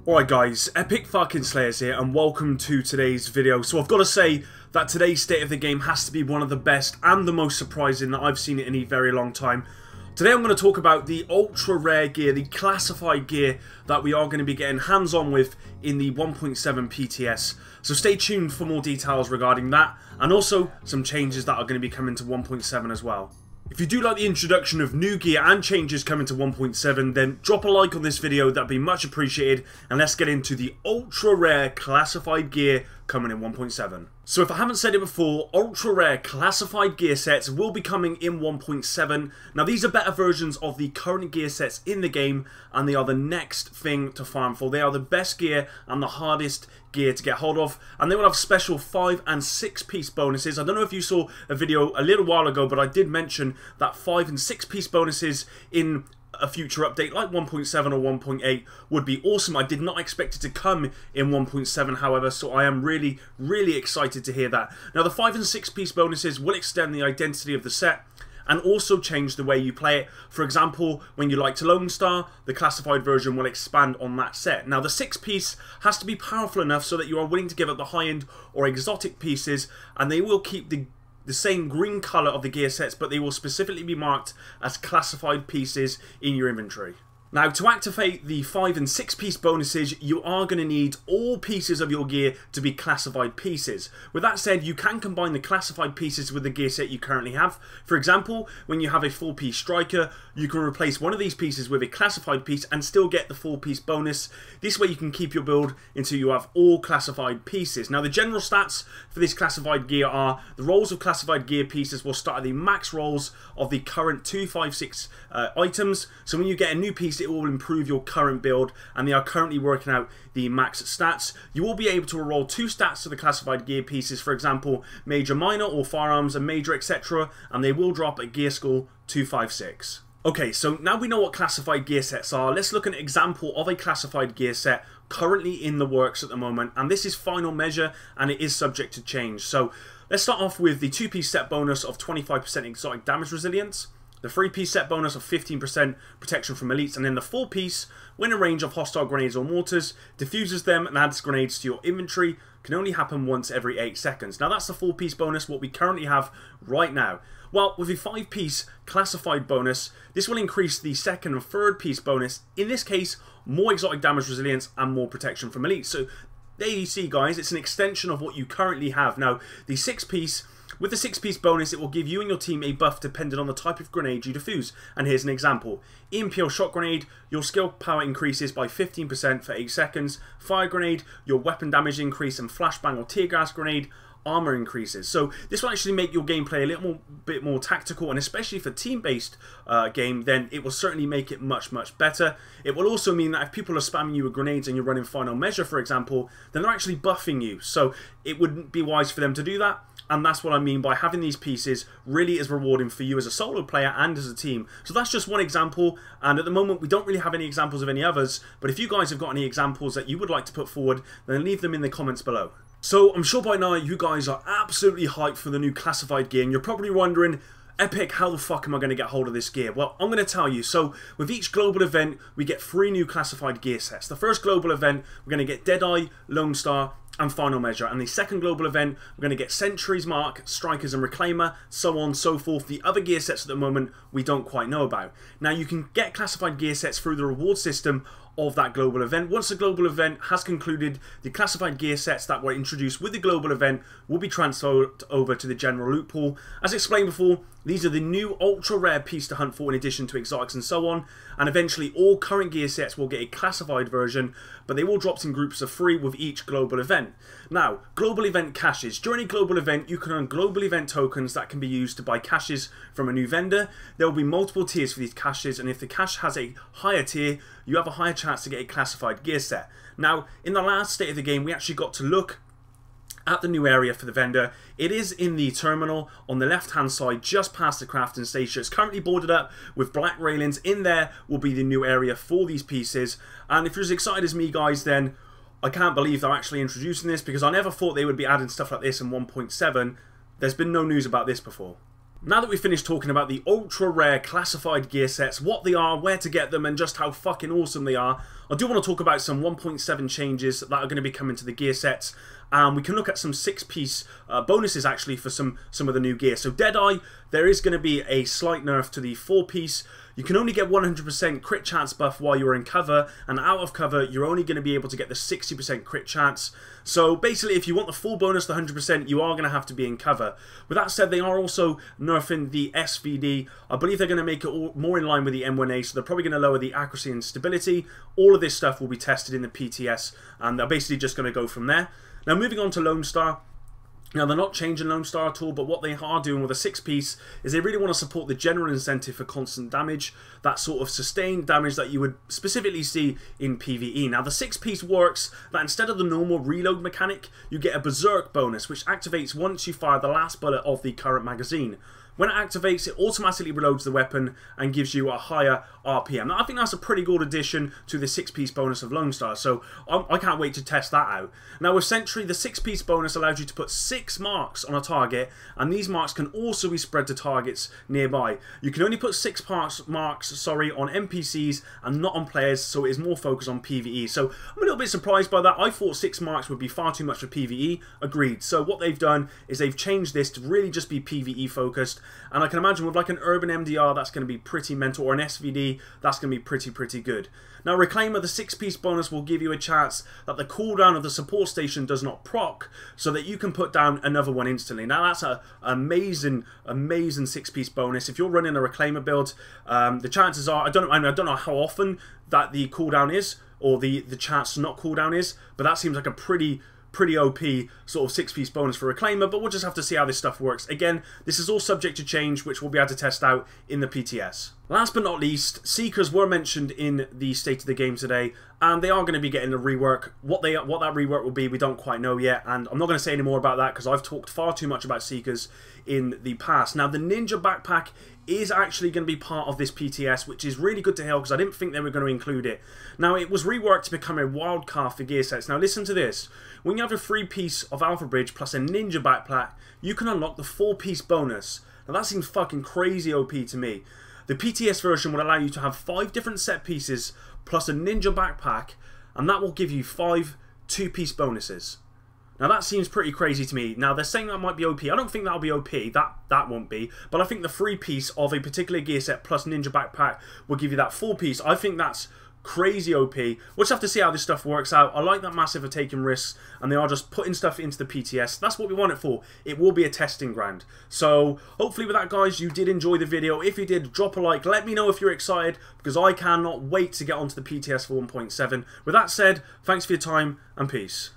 Alright guys, Epic fucking Slayers here and welcome to today's video. So I've got to say that today's state of the game has to be one of the best and the most surprising that I've seen it in a very long time. Today I'm going to talk about the ultra rare gear, the classified gear that we are going to be getting hands on with in the 1.7 PTS. So stay tuned for more details regarding that and also some changes that are going to be coming to 1.7 as well. If you do like the introduction of new gear and changes coming to 1.7, then drop a like on this video, that'd be much appreciated, and let's get into the ultra rare classified gear coming in 1.7. So if I haven't said it before, ultra rare classified gear sets will be coming in 1.7. Now these are better versions of the current gear sets in the game, and they are the next thing to farm for. They are the best gear and the hardest gear to get hold of, and they will have special 5 and 6 piece bonuses. I don't know if you saw a video a little while ago, but I did mention that 5 and 6 piece bonuses in a future update like 1.7 or 1.8 would be awesome. I did not expect it to come in 1.7 however, so I am really excited to hear that. Now the 5 and 6 piece bonuses will extend the identity of the set and also change the way you play it. For example, when you like to Lonestar, the classified version will expand on that set. Now the 6 piece has to be powerful enough so that you are willing to give up the high end or exotic pieces, and they will keep the same green colour of the gear sets, but they will specifically be marked as classified pieces in your inventory. Now, to activate the 5 and 6 piece bonuses, you are going to need all pieces of your gear to be classified pieces. With that said, you can combine the classified pieces with the gear set you currently have. For example, when you have a 4-piece striker, you can replace one of these pieces with a classified piece and still get the 4-piece bonus. This way you can keep your build until you have all classified pieces. Now, the general stats for this classified gear are the rolls of classified gear pieces will start at the max rolls of the current 256 items. So when you get a new piece, it will improve your current build, and they are currently working out the max stats. You will be able to roll 2 stats to the classified gear pieces, for example major, minor, or firearms and major, etc., and they will drop at gear school 256. Okay, so now we know what classified gear sets are, let's look at an example of a classified gear set currently in the works at the moment, and this is final measure and it is subject to change. So let's start off with the 2-piece set bonus of 25% exotic damage resilience, the 3-piece set bonus of 15% protection from elites, and then the 4-piece, when in range of hostile grenades or mortars, diffuses them and adds grenades to your inventory, can only happen once every 8 seconds. Now that's the 4-piece bonus, what we currently have right now. Well, with a 5-piece classified bonus, this will increase the 2nd and 3rd piece bonus, in this case, more exotic damage resilience and more protection from elites. So there you see guys, it's an extension of what you currently have. Now, the 6-piece, with the 6-piece bonus, it will give you and your team a buff depending on the type of grenade you defuse. And here's an example. EMP shot grenade, your skill power increases by 15% for 8 seconds. Fire grenade, your weapon damage increase, and flashbang or tear gas grenade, armor increases. So this will actually make your gameplay a little bit more tactical, and especially for team-based game, then it will certainly make it much better. It will also mean that if people are spamming you with grenades and you're running final measure, for example, then they're actually buffing you. So it wouldn't be wise for them to do that. And that's what I mean by having these pieces really is rewarding for you as a solo player and as a team. So that's just one example, and at the moment we don't really have any examples of any others, but if you guys have got any examples that you would like to put forward, then leave them in the comments below. So I'm sure by now you guys are absolutely hyped for the new classified gear, and you're probably wondering, Epic, how the fuck am I going to get hold of this gear? Well, I'm going to tell you. So with each global event, we get 3 new classified gear sets. The first global event, we're going to get Deadeye, Lonestar, and final measure, and the second global event we're going to get sentries, mark, strikers and reclaimer, so on so forth. The other gear sets at the moment we don't quite know about. Now you can get classified gear sets through the reward system of that global event. Once the global event has concluded, the classified gear sets that were introduced with the global event will be transferred over to the general loot pool. As explained before, these are the new ultra rare piece to hunt for in addition to exotics and so on, and eventually all current gear sets will get a classified version, but they will drop in groups of 3 with each global event. Now, global event caches. During a global event, you can earn global event tokens that can be used to buy caches from a new vendor. There will be multiple tiers for these caches, and if the cache has a higher tier, you have a higher chance to get a classified gear set. Now, in the last state of the game, we actually got to look at the new area for the vendor. It is in the terminal on the left hand side just past the crafting station. It's currently boarded up with black railings. In there will be the new area for these pieces, and if you're as excited as me guys, then I can't believe they're actually introducing this, because I never thought they would be adding stuff like this in 1.7. There's been no news about this before. Now that we've finished talking about the ultra rare classified gear sets, what they are, where to get them, and just how fucking awesome they are, I do want to talk about some 1.7 changes that are going to be coming to the gear sets. We can look at some 6-piece bonuses actually for some of the new gear. So Deadeye, there is going to be a slight nerf to the 4-piece. You can only get 100% crit chance buff while you're in cover, and out of cover you're only going to be able to get the 60% crit chance. So basically if you want the full bonus, the 100%, you are going to have to be in cover. With that said, they are also nerfing the SVD. I believe they're going to make it all more in line with the M1A, so they're probably going to lower the accuracy and stability. All of this stuff will be tested in the PTS, and they're basically just going to go from there. Now moving on to Lonestar. Now they're not changing Lonestar at all, but what they are doing with a 6-piece is they really want to support the general incentive for constant damage, that sort of sustained damage that you would specifically see in PvE. Now the 6-piece works that instead of the normal reload mechanic, you get a berserk bonus, which activates once you fire the last bullet of the current magazine. When it activates, it automatically reloads the weapon and gives you a higher RPM. Now, I think that's a pretty good addition to the 6-piece bonus of Lonestar, so I can't wait to test that out. Now, with Sentry, the 6-piece bonus allows you to put 6 marks on a target, and these marks can also be spread to targets nearby. You can only put 6 marks on NPCs and not on players, so it is more focused on PvE. So I'm a little bit surprised by that. I thought 6 marks would be far too much for PvE. Agreed. So what they've done is they've changed this to really just be PvE focused. And I can imagine with like an urban MDR, that's going to be pretty mental, or an SVD, that's going to be pretty good. Now Reclaimer, the 6-piece bonus will give you a chance that the cooldown of the support station does not proc, so that you can put down another one instantly. Now that's an amazing 6-piece bonus. If you're running a Reclaimer build, the chances are, I don't know how often that the cooldown is, or the chance to not cooldown is, but that seems like a pretty OP sort of 6-piece bonus for Reclaimer, but we'll just have to see how this stuff works. Again, this is all subject to change, which we'll be able to test out in the PTS. Last but not least, Seekers were mentioned in the State of the Game today, and they are going to be getting a rework. What that rework will be, we don't quite know yet, and I'm not going to say any more about that because I've talked far too much about Seekers in the past. Now, the Ninja Backpack is actually going to be part of this PTS, which is really good to hear because I didn't think they were going to include it. Now, it was reworked to become a wildcard for gear sets. Now, listen to this. When you have a 3-piece of Alpha Bridge plus a Ninja Backpack, you can unlock the 4-piece bonus. Now, that seems fucking crazy OP to me. The PTS version will allow you to have 5 different set pieces plus a Ninja Backpack, and that will give you 5 2-piece bonuses. Now that seems pretty crazy to me. Now they're saying that might be OP. I don't think that'll be OP. That won't be. But I think the 3-piece of a particular gear set plus Ninja Backpack will give you that 4-piece. I think that's crazy OP. We'll just have to see how this stuff works out. I like that Massive are taking risks and they are just putting stuff into the PTS. That's what we want it for. It will be a testing ground. So hopefully with that, guys, you did enjoy the video. If you did, drop a like. Let me know if you're excited because I cannot wait to get onto the PTS for 1.7. With that said, thanks for your time and peace.